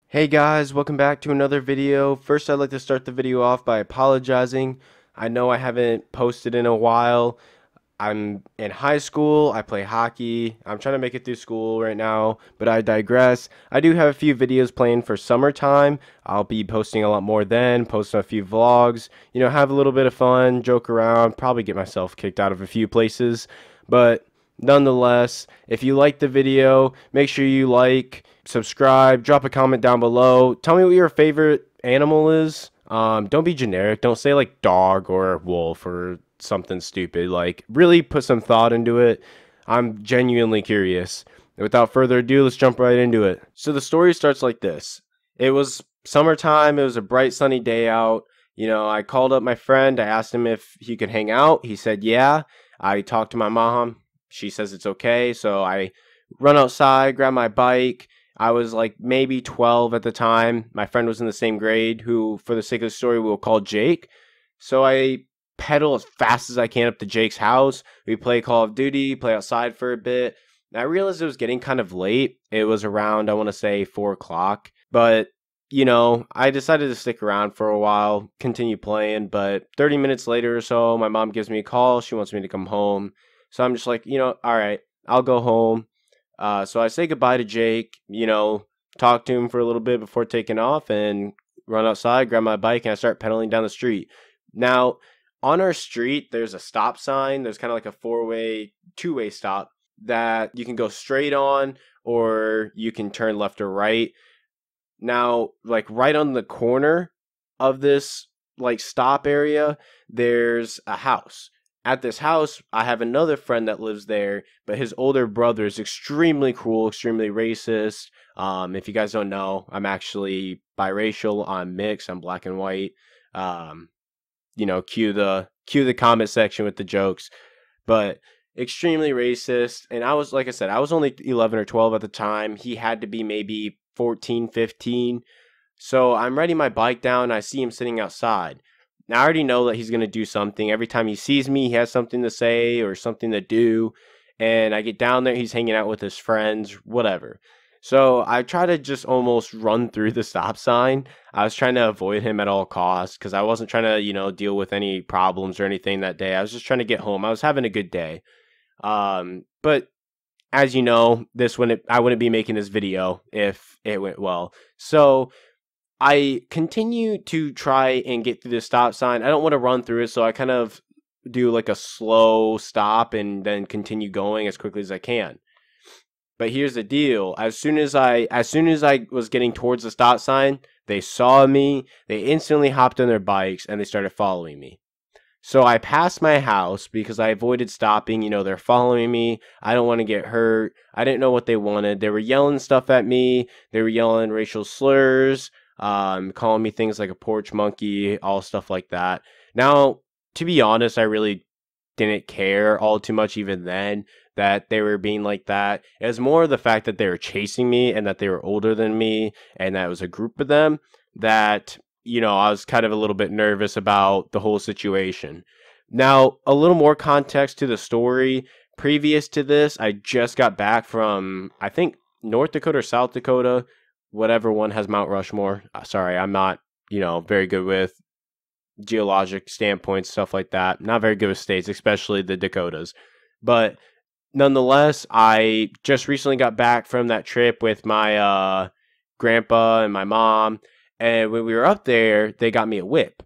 Hey guys, welcome back to another video. First, I'd like to start the video off by apologizing. I know I haven't posted in a while. I'm in high school, I play hockey. I'm trying to make it through school right now, but I digress. I do have a few videos planned for summertime. I'll be posting a lot more then, post a few vlogs, have a little bit of fun, joke around, probably get myself kicked out of a few places. But nonetheless, if you like the video, make sure you like, subscribe, drop a comment down below. Tell me what your favorite animal is. Don't be generic. Don't say like dog or wolf or something stupid. Like, really put some thought into it. I'm genuinely curious. Without further ado, let's jump right into it. So the story starts like this. It was summertime. It was a bright sunny day out. I called up my friend. I asked him if he could hang out. He said yeah. I talked to my mom. She says it's okay. So I run outside, grab my bike. I was like maybe 12 at the time. My friend was in the same grade, who, for the sake of the story, we'll call Jake. So I pedal as fast as I can up to Jake's house. We play Call of Duty, play outside for a bit. And I realized it was getting kind of late. It was around, I want to say, 4 o'clock. But, I decided to stick around for a while, continue playing. But 30 minutes later or so, my mom gives me a call. She wants me to come home. So I'm just like, all right, I'll go home. So I say goodbye to Jake, talk to him for a little bit before taking off and run outside, grab my bike, and I start pedaling down the street. Now, on our street, there's a stop sign. There's kind of like a two-way stop that you can go straight on or you can turn left or right. Now, like right on the corner of this like stop area, there's a house. At this house, I have another friend that lives there, but his older brother is extremely cruel, extremely racist. If you guys don't know, I'm actually biracial. I'm mixed. I'm black and white. Um, cue the comment section with the jokes, but extremely racist. And I was, like I said, I was only 11 or 12 at the time. He had to be maybe 14, 15. So I'm riding my bike down. I see him sitting outside. Now I already know that he's going to do something. Every time he sees me, he has something to say or something to do. And I get down there, he's hanging out with his friends, whatever. So I try to just almost run through the stop sign. I was trying to avoid him at all costs because I wasn't trying to, deal with any problems or anything that day. I was just trying to get home. I was having a good day. But as you know, I wouldn't be making this video if it went well. So I continue to try and get through the stop sign. I don't want to run through it, so I kind of do like a slow stop and then continue going as quickly as I can. But here's the deal. As soon as I was getting towards the stop sign, they saw me, they instantly hopped on their bikes and they started following me. So I passed my house because I avoided stopping. They're following me. I don't want to get hurt. I didn't know what they wanted. They were yelling stuff at me. They were yelling racial slurs, calling me things like a porch monkey, all stuff like that. Now, to be honest, I really didn't care all too much even then that they were being like that. It was more the fact that they were chasing me and that they were older than me and that it was a group of them that, I was kind of a little bit nervous about the whole situation. Now, a little more context to the story. Previous to this, I just got back from, I think, North Dakota or South Dakota, whatever one has Mount Rushmore. Sorry, I'm not, very good with geologic standpoints, stuff like that. Not very good with states, especially the Dakotas. But nonetheless, I just recently got back from that trip with my grandpa and my mom. And when we were up there, they got me a whip.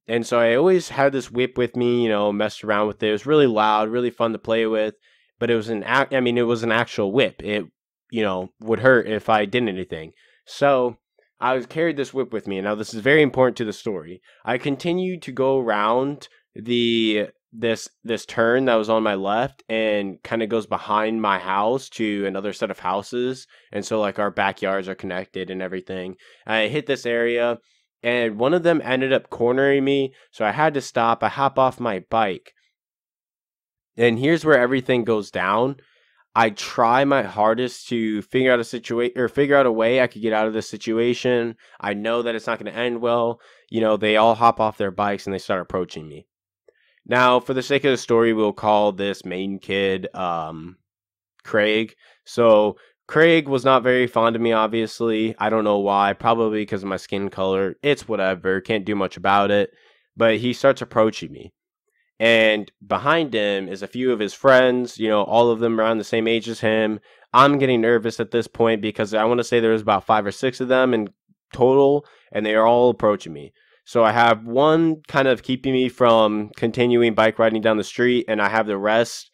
And so I always had this whip with me, messed around with it. It was really loud, really fun to play with. But it was it was an actual whip. It, would hurt if I did anything. So I carried this whip with me. Now this is very important to the story. I continued to go around this turn that was on my left and kind of goes behind my house to another set of houses, and so like our backyards are connected and everything. I hit this area and one of them ended up cornering me, so I had to stop. I hop off my bike, and here's where everything goes down. I try my hardest to figure out a way I could get out of this situation. I know that it's not going to end well. They all hop off their bikes and they start approaching me. Now, for the sake of the story, we'll call this main kid Craig. So Craig was not very fond of me, obviously. I don't know why. Probably because of my skin color. It's whatever. Can't do much about it. But he starts approaching me. And behind him is a few of his friends, all of them around the same age as him. I'm getting nervous at this point because I want to say there was about 5 or 6 of them in total, and they are all approaching me. So I have one kind of keeping me from continuing bike riding down the street, and I have the rest,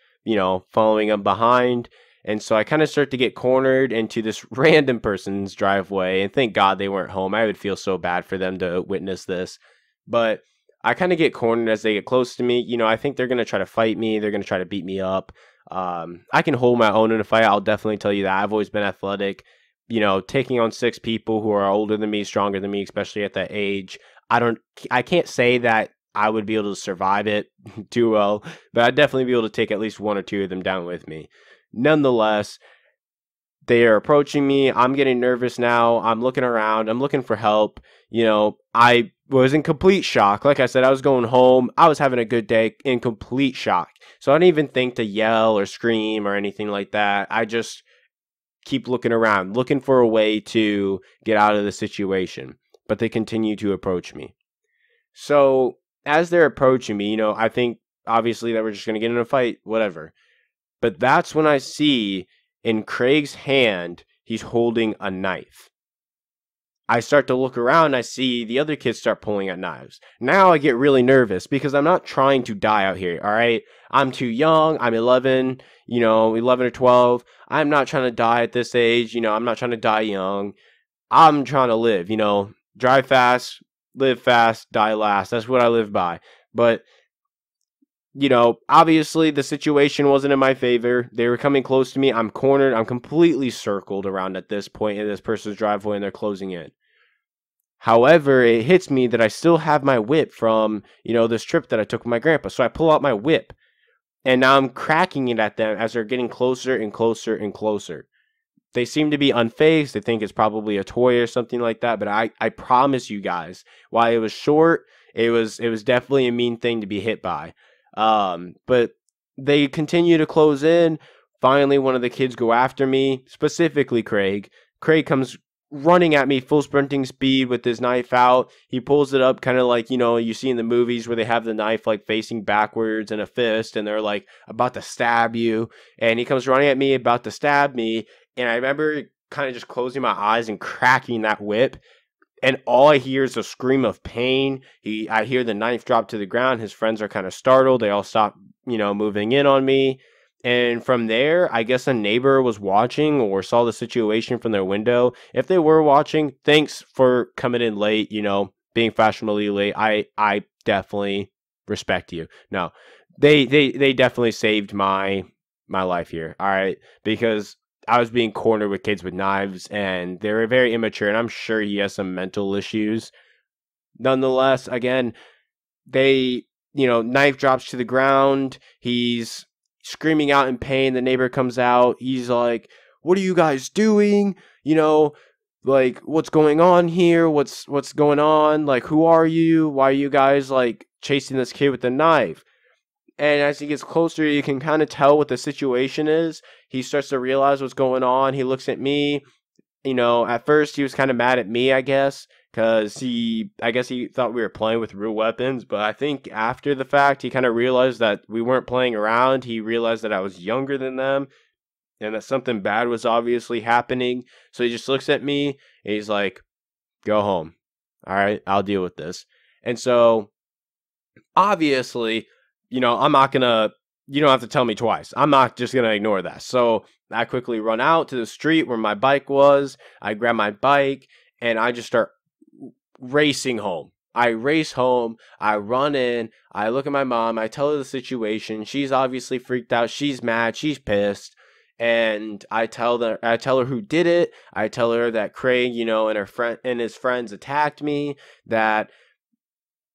following them behind. And so I kind of start to get cornered into this random person's driveway, and thank God they weren't home. I would feel so bad for them to witness this. But I kind of get cornered as they get close to me. I think they're going to try to fight me. They're going to try to beat me up. I can hold my own in a fight. I'll definitely tell you that. I've always been athletic. Taking on 6 people who are older than me, stronger than me, especially at that age. I can't say that I would be able to survive it too well, but I'd definitely be able to take at least 1 or 2 of them down with me. Nonetheless, they are approaching me. I'm getting nervous now. I'm looking around. I'm looking for help. I was in complete shock. Like I said, I was going home. I was having a good day in complete shock. So I didn't even think to yell or scream or anything like that. I just keep looking around, looking for a way to get out of the situation. But they continue to approach me. So as they're approaching me, I think obviously that we're just going to get in a fight, whatever. But that's when I see in Craig's hand, he's holding a knife. I start to look around, I see the other kids start pulling out knives. Now I get really nervous because I'm not trying to die out here, all right? I'm too young. I'm 11, 11 or 12. I'm not trying to die at this age. I'm not trying to die young. I'm trying to live, drive fast, live fast, die last. That's what I live by. But obviously the situation wasn't in my favor. They were coming close to me. I'm cornered. I'm completely circled around at this point in this person's driveway, and they're closing in. However, it hits me that I still have my whip from, this trip that I took with my grandpa. So I pull out my whip, and now I'm cracking it at them as they're getting closer and closer and closer. They seem to be unfazed. They think it's probably a toy or something like that. But I promise you guys, while it was short, it was definitely a mean thing to be hit by. But they continue to close in. Finally, one of the kids go after me, specifically Craig. Craig comes running at me full sprinting speed with his knife out. He pulls it up kind of like, you see in the movies where they have the knife like facing backwards in a fist and they're like about to stab you. And he comes running at me about to stab me. And I remember kind of just closing my eyes and cracking that whip. And all I hear is a scream of pain. I hear the knife drop to the ground. His friends are kind of startled. They all stop, moving in on me. And from there, I guess a neighbor was watching or saw the situation from their window. If they were watching, thanks for coming in late, being fashionably late. I definitely respect you. No, they definitely saved my life here. All right, because I was being cornered with kids with knives, and they were very immature, and I'm sure he has some mental issues. Nonetheless, again, they, knife drops to the ground. He's screaming out in pain. The neighbor comes out. He's like, "What are you guys doing? Like, what's going on here? What's going on? Like, who are you? Why are you guys, like, chasing this kid with a knife?" And as he gets closer, you can kind of tell what the situation is. He starts to realize what's going on. He looks at me. At first he was kind of mad at me, I guess, because I guess he thought we were playing with real weapons. But I think after the fact, he kind of realized that we weren't playing around. He realized that I was younger than them and that something bad was obviously happening. So he just looks at me and he's like, "Go home. All right, I'll deal with this." And so obviously, I'm not gonna, you don't have to tell me twice. I'm not just gonna ignore that. So I quickly run out to the street where my bike was. I grab my bike and I just start racing home. I race home. I run in. I look at my mom. I tell her the situation. She's obviously freaked out. She's mad. She's pissed. And I tell her who did it. I tell her that Craig, and his friends attacked me. That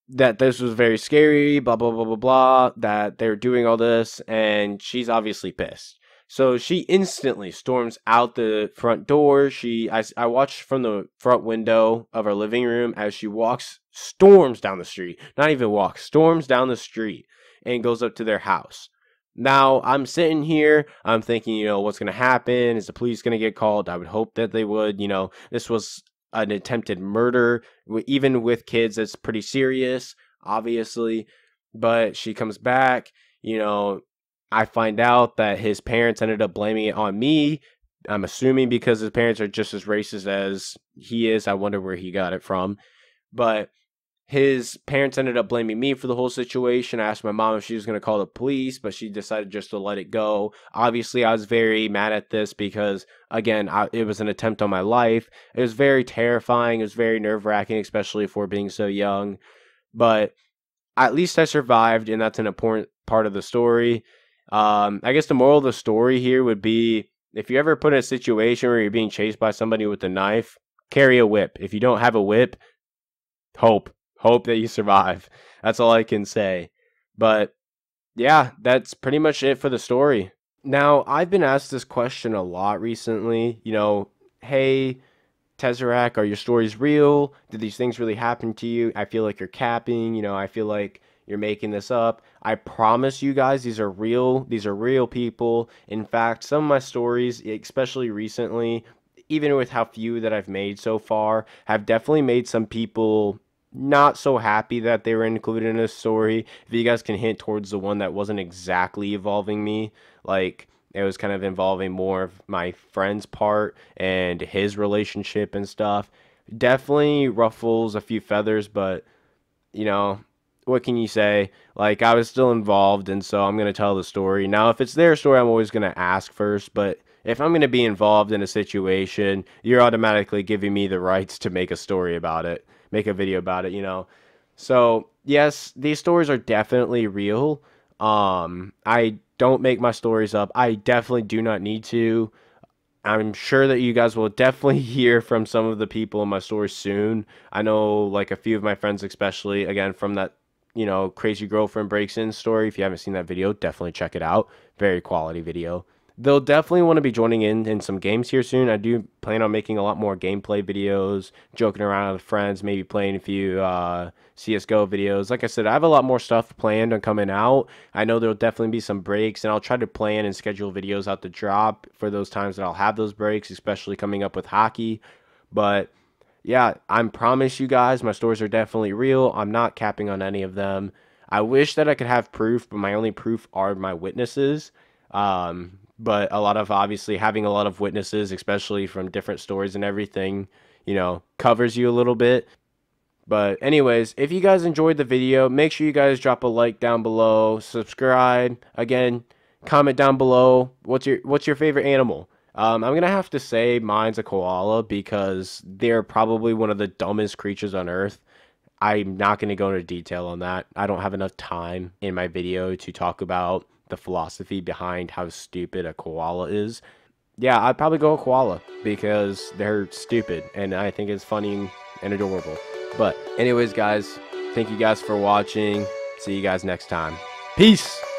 this was very scary, blah, blah, blah, blah, blah, that they're doing all this, and she's obviously pissed. So she instantly storms out the front door. I watched from the front window of our living room as she storms down the street, not even walks, storms down the street and goes up to their house. Now, I'm sitting here, I'm thinking, what's going to happen? Is the police going to get called? I would hope that they would. This was an attempted murder. Even with kids, it's pretty serious, obviously. But she comes back, you know, I find out that his parents ended up blaming it on me. I'm assuming because his parents are just as racist as he is. I wonder where he got it from. But his parents ended up blaming me for the whole situation. I asked my mom if she was going to call the police, but she decided just to let it go. Obviously, I was very mad at this because, again, it was an attempt on my life. It was very terrifying. It was very nerve wracking, especially for being so young. But at least I survived, and that's an important part of the story. I guess the moral of the story here would be if you ever put in a situation where you're being chased by somebody with a knife, carry a whip. If you don't have a whip, hope that you survive. That's all I can say. But yeah, that's pretty much it for the story. Now, I've been asked this question a lot recently. Hey, Tezerac, are your stories real? Did these things really happen to you? I feel like you're capping. I feel like you're making this up. I promise you guys, these are real. These are real people. In fact, some of my stories, especially recently, even with how few that I've made so far, have definitely made some people not so happy that they were included in a story. If you guys can hint towards the one that wasn't exactly involving me, like it was kind of involving more of my friend's part and his relationship and stuff. Definitely ruffles a few feathers, but you know, what can you say? Like, I was still involved, and so I'm going to tell the story. Now, if it's their story, I'm always going to ask first, but if I'm going to be involved in a situation, you're automatically giving me the rights to make a story about it, make a video about it. So, yes, these stories are definitely real. I don't make my stories up. I definitely do not need to. I'm sure that you guys will definitely hear from some of the people in my story soon. I know, like, a few of my friends, especially, again, from that, crazy girlfriend breaks in story. If you haven't seen that video, definitely check it out. Very quality video. They'll definitely want to be joining in some games here soon. I do plan on making a lot more gameplay videos, joking around with friends, maybe playing a few CSGO videos. Like I said, I have a lot more stuff planned on coming out. I know there'll definitely be some breaks, and I'll try to plan and schedule videos out to drop for those times that I'll have those breaks, especially coming up with hockey. But yeah, I promise you guys, my stories are definitely real. I'm not capping on any of them. I wish that I could have proof, but my only proof are my witnesses. But obviously having a lot of witnesses, especially from different stories and everything, covers you a little bit. But anyways, if you guys enjoyed the video, make sure you guys drop a like down below, subscribe. Again, comment down below what's your favorite animal. I'm gonna have to say mine's a koala because they're probably one of the dumbest creatures on earth. I'm not gonna go into detail on that. I don't have enough time in my video to talk about the philosophy behind how stupid a koala is. Yeah, I'd probably go a koala because they're stupid and I think it's funny and adorable. But anyways, guys, thank you guys for watching. See you guys next time. Peace!